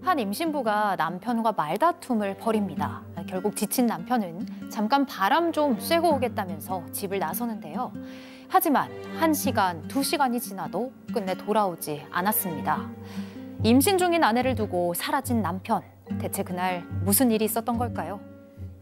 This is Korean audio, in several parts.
한 임신부가 남편과 말다툼을 벌입니다. 결국 지친 남편은 잠깐 바람 좀 쐬고 오겠다면서 집을 나서는데요. 하지만 1시간, 2시간이 지나도 끝내 돌아오지 않았습니다. 임신 중인 아내를 두고 사라진 남편. 대체 그날 무슨 일이 있었던 걸까요?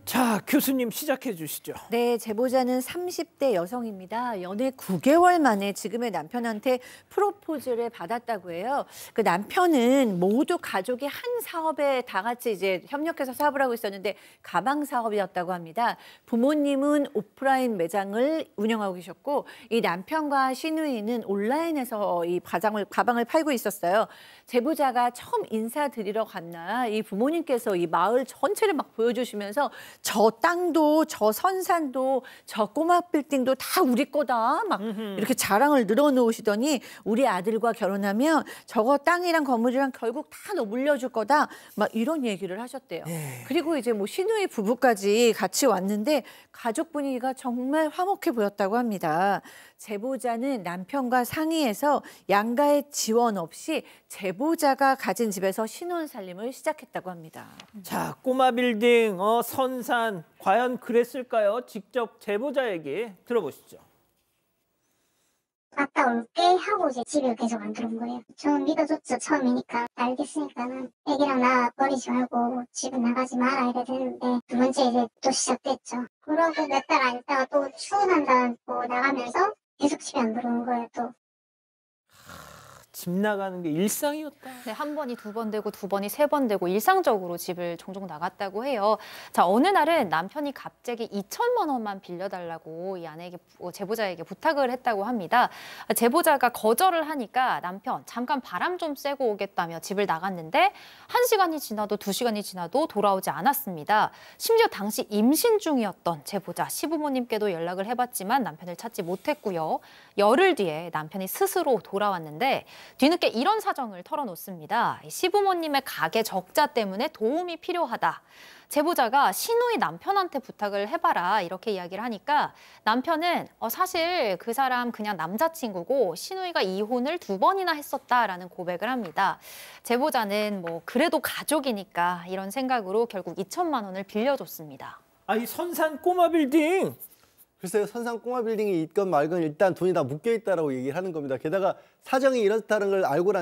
자, 교수님 시작해 주시죠. 네, 제보자는 30대 여성입니다. 연애 9개월 만에 지금의 남편한테 프로포즈를 받았다고 해요. 그 남편은 모두 가족이 한 사업에 다 같이 이제 협력해서 사업을 하고 있었는데 가방 사업이었다고 합니다. 부모님은 오프라인 매장을 운영하고 계셨고 이 남편과 시누이는 온라인에서 이 가방을 팔고 있었어요. 제보자가 처음 인사드리러 갔나 이 부모님께서 이 마을 전체를 막 보여주시면서 저 땅도 저 선산도 저 꼬마 빌딩도 다 우리 거다 막 이렇게 자랑을 늘어놓으시더니 우리 아들과 결혼하면 저거 땅이랑 건물이랑 결국 다 너 물려줄 거다 막 이런 얘기를 하셨대요. 그리고 이제 뭐 시누이 부부까지 같이 왔는데 가족 분위기가 정말 화목해 보였다고 합니다. 제보자는 남편과 상의해서 양가의 지원 없이 제보자가 가진 집에서 신혼 살림을 시작했다고 합니다. 자, 꼬마 빌딩, 선산, 과연 그랬을까요? 직접 제보자 얘기 들어보시죠. 갔다 올게 하고 이제 집에 계속 안 들어온 거예요. 저는 믿어줬죠. 처음이니까. 알겠으니까는 애기랑 나 버리지 말고 집은 나가지 마라 이래 되는데 두 번째 이제 또 시작됐죠. 그러고 몇 달 안 있다가 또 추운한다고 나가면서 계속 집에 안 들어온 거예요 또. 집 나가는 게 일상이었다. 네, 한 번이 2번 되고 2번이 3번 되고 일상적으로 집을 종종 나갔다고 해요. 자, 어느 날은 남편이 갑자기 2천만 원만 빌려달라고 이 아내에게 제보자에게 부탁을 했다고 합니다. 제보자가 거절을 하니까 남편 잠깐 바람 좀 쐬고 오겠다며 집을 나갔는데 1시간이 지나도 2시간이 지나도 돌아오지 않았습니다. 심지어 당시 임신 중이었던 제보자 시부모님께도 연락을 해봤지만 남편을 찾지 못했고요. 열흘 뒤에 남편이 스스로 돌아왔는데 뒤늦게 이런 사정을 털어놓습니다. 시부모님의 가게 적자 때문에 도움이 필요하다. 제보자가 시누이 남편한테 부탁을 해봐라 이렇게 이야기를 하니까 남편은 사실 그 사람 그냥 남자친구고 시누이가 이혼을 2번이나 했었다라는 고백을 합니다. 제보자는 뭐 그래도 가족이니까 이런 생각으로 결국 2천만 원을 빌려줬습니다. 아이 선산 꼬마 빌딩. 글쎄요, 선상 꼬마 빌딩이 있건 말건 일단 돈이 다 묶여있다라고 얘기를 하는 겁니다. 게다가 사정이 이렇다는 걸 알고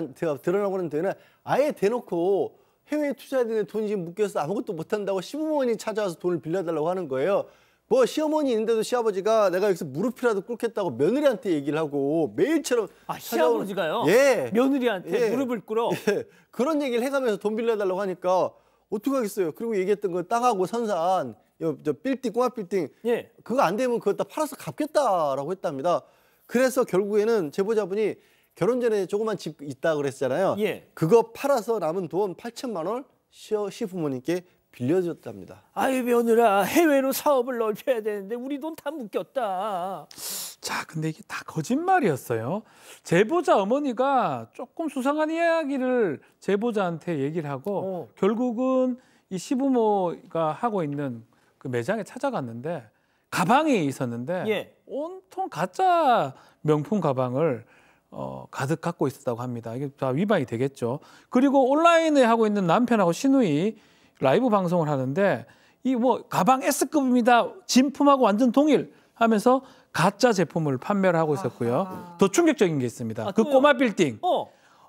드러나고는 뒤에는 아예 대놓고 해외에 투자되는 돈이 지금 묶여서 아무것도 못한다고 시부모님이 찾아와서 돈을 빌려달라고 하는 거예요. 뭐 시어머니 있는데도 시아버지가 내가 여기서 무릎이라도 꿇겠다고 며느리한테 얘기를 하고 매일처럼 시아버지가요? 예. 며느리한테 예. 무릎을 꿇어? 예. 그런 얘기를 해가면서 돈 빌려달라고 하니까 어떡하겠어요. 그리고 얘기했던 거 땅하고 선산 저 빌딩, 꼬마 빌딩, 예. 그거 안 되면 그거 다 팔아서 갚겠다라고 했답니다. 그래서 결국에는 제보자분이 결혼 전에 조그만 집 있다 그랬잖아요. 예. 그거 팔아서 남은 돈 8천만 원 시부모님께 빌려줬답니다. 아이 며느라, 해외로 사업을 넓혀야 되는데 우리 돈 다 묶였다. 자, 근데 이게 다 거짓말이었어요. 제보자 어머니가 조금 수상한 이야기를 제보자한테 얘기를 하고 결국은 이 시부모가 하고 있는 그 매장에 찾아갔는데 가방이 있었는데 예. 온통 가짜 명품 가방을 가득 갖고 있었다고 합니다. 이게 다 위반이 되겠죠. 그리고 온라인에 하고 있는 남편하고 시누이 라이브 방송을 하는데 이 뭐 가방 S급입니다. 진품하고 완전 동일 하면서 가짜 제품을 판매를 하고 있었고요. 더 충격적인 게 있습니다. 그 꼬마 빌딩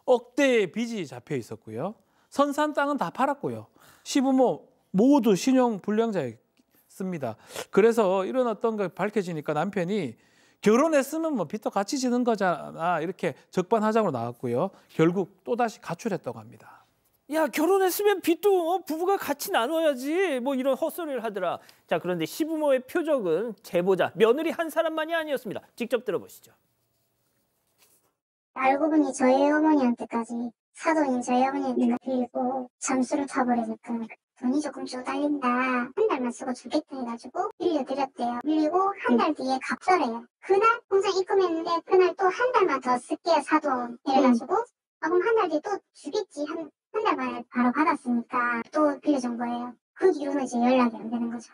억대의 빚이 잡혀 있었고요. 선산 땅은 다 팔았고요. 시부모 모두 신용 불량자였습니다. 그래서 이런 어떤 게 밝혀지니까 남편이 결혼했으면 뭐 빚도 같이 지는 거잖아 이렇게 적반하장으로 나왔고요. 결국 또다시 가출했다고 합니다. 야, 결혼했으면 빚도 부부가 같이 나눠야지 뭐 이런 헛소리를 하더라. 자, 그런데 시부모의 표적은 제보자, 며느리 한 사람만이 아니었습니다. 직접 들어보시죠. 알고 보니 저희 어머니한테까지 사돈인 저희 어머니한테 빌리고 잠수를 타버리니까 돈이 조금 딸린다. 한 달만 쓰고 주겠다 해가지고 빌려드렸대요. 빌리고 한 달 뒤에 갚더래요. 그날 통장 입금했는데 그날 또 한 달만 더 쓸게요 사돈 이래가지고 그럼 한 달 뒤에 또 주겠지 한 달 만에 바로 받았으니까 또 빌려준 거예요. 그 뒤로는 이제 연락이 안 되는 거죠.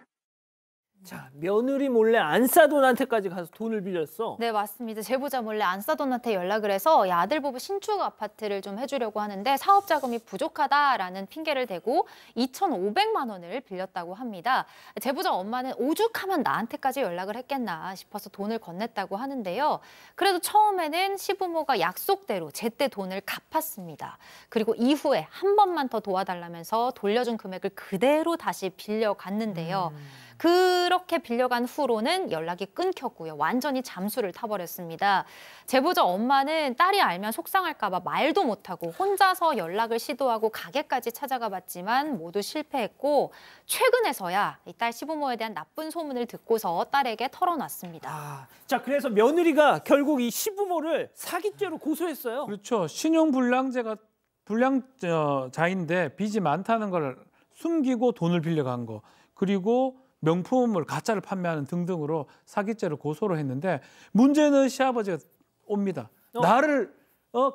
자, 며느리 몰래 안싸돈한테까지 가서 돈을 빌렸어. 네, 맞습니다. 제보자 몰래 안싸돈한테 연락을 해서 아들 부부 신축 아파트를 좀 해주려고 하는데 사업 자금이 부족하다라는 핑계를 대고 2,500만 원을 빌렸다고 합니다. 제보자 엄마는 오죽하면 나한테까지 연락을 했겠나 싶어서 돈을 건넸다고 하는데요. 그래도 처음에는 시부모가 약속대로 제때 돈을 갚았습니다. 그리고 이후에 한 번만 더 도와달라면서 돌려준 금액을 그대로 다시 빌려갔는데요. 그렇게 빌려간 후로는 연락이 끊겼고요. 완전히 잠수를 타버렸습니다. 제보자 엄마는 딸이 알면 속상할까 봐 말도 못하고 혼자서 연락을 시도하고 가게까지 찾아가 봤지만 모두 실패했고 최근에서야 이 딸 시부모에 대한 나쁜 소문을 듣고서 딸에게 털어놨습니다. 자, 그래서 며느리가 결국 이 시부모를 사기죄로 고소했어요. 그렇죠. 불량자인데 빚이 많다는 걸 숨기고 돈을 빌려간 거. 그리고 명품을 가짜를 판매하는 등등으로 사기죄로 고소를 했는데 문제는 시아버지가 옵니다. 나를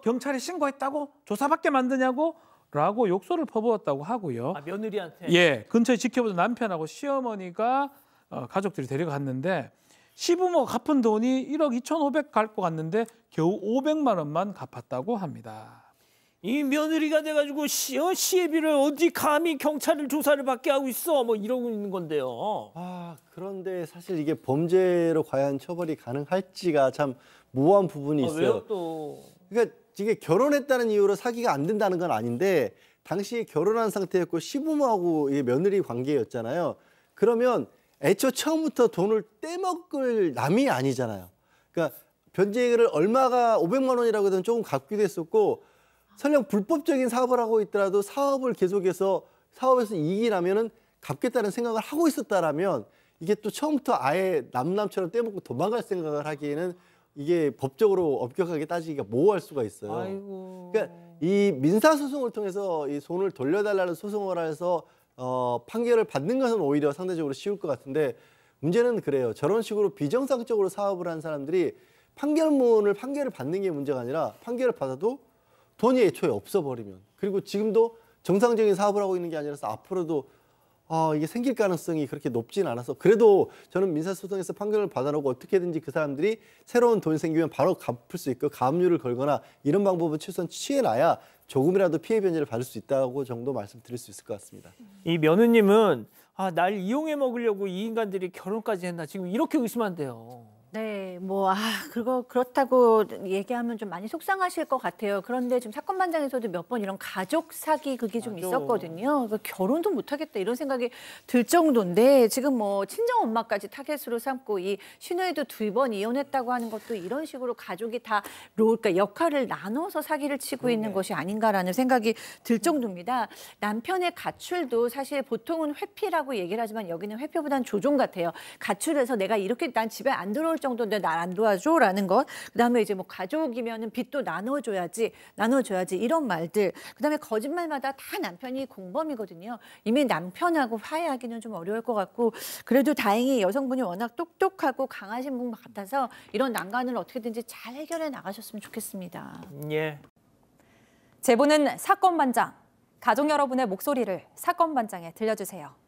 경찰에 신고했다고? 조사받게 만드냐고? 라고 욕설을 퍼부었다고 하고요. 며느리한테? 예, 근처에 지켜보던 남편하고 시어머니가 가족들이 데려갔는데 시부모가 갚은 돈이 1억 2,500 갈 것 같는데 겨우 500만 원만 갚았다고 합니다. 이 며느리가 돼가지고 시애비를 어디 감히 경찰을 조사를 받게 하고 있어 뭐 이러고 있는 건데요. 그런데 사실 이게 범죄로 과연 처벌이 가능할지가 참 모호한 부분이 있어요. 왜요 또? 그러니까 이게 결혼했다는 이유로 사기가 안 된다는 건 아닌데 당시 결혼한 상태였고 시부모하고 이게 며느리 관계였잖아요. 그러면 애초 처음부터 돈을 떼먹을 남이 아니잖아요. 그러니까 변제액을 얼마가 500만 원이라고 해도 조금 갚기도 했었고 설령 불법적인 사업을 하고 있더라도 사업을 계속해서 사업에서 이익이 나면은 갚겠다는 생각을 하고 있었다라면 이게 또 처음부터 아예 남처럼 떼먹고 도망갈 생각을 하기에는 이게 법적으로 엄격하게 따지기가 모호할 수가 있어요. 아이고. 그러니까 이 민사소송을 통해서 이 돈을 돌려달라는 소송을 해서 판결을 받는 것은 오히려 상대적으로 쉬울 것 같은데 문제는 그래요. 저런 식으로 비정상적으로 사업을 한 사람들이 판결을 받는 게 문제가 아니라 판결을 받아도 돈이 애초에 없어버리면 그리고 지금도 정상적인 사업을 하고 있는 게 아니라서 앞으로도 이게 생길 가능성이 그렇게 높진 않아서 그래도 저는 민사소송에서 판결을 받아놓고 어떻게든지 그 사람들이 새로운 돈이 생기면 바로 갚을 수 있고 가압류를 걸거나 이런 방법은 최소한 취해놔야 조금이라도 피해 변제를 받을 수 있다고 정도 말씀드릴 수 있을 것 같습니다. 이 며느님은 날 이용해 먹으려고 이 인간들이 결혼까지 했나 지금 이렇게 의심한대요. 네, 그렇다고 얘기하면 좀 많이 속상하실 것 같아요. 그런데 지금 사건 반장에서도 몇 번 이런 가족 사기 그게 좀 있었거든요. 그러니까 결혼도 못하겠다 이런 생각이 들 정도인데 지금 친정 엄마까지 타겟으로 삼고 이 신우이도 2번 이혼했다고 하는 것도 이런 식으로 가족이 다 그러니까 역할을 나눠서 사기를 치고 있는 것이 아닌가라는 생각이 들 정도입니다. 남편의 가출도 사실 보통은 회피라고 얘기를 하지만 여기는 회피보다는 조종 같아요. 가출해서 내가 이렇게 난 집에 안 들어올 정도인데 날 안 도와줘라는 것. 그다음에 이제 가족이면은 빚도 나눠줘야지 이런 말들. 그다음에 거짓말마다 다 남편이 공범이거든요. 이미 남편하고 화해하기는 좀 어려울 것 같고 그래도 다행히 여성분이 워낙 똑똑하고 강하신 분 같아서 이런 난관을 어떻게든지 잘 해결해 나가셨으면 좋겠습니다. 예. 제보는 사건 반장. 가족 여러분의 목소리를 사건 반장에 들려주세요.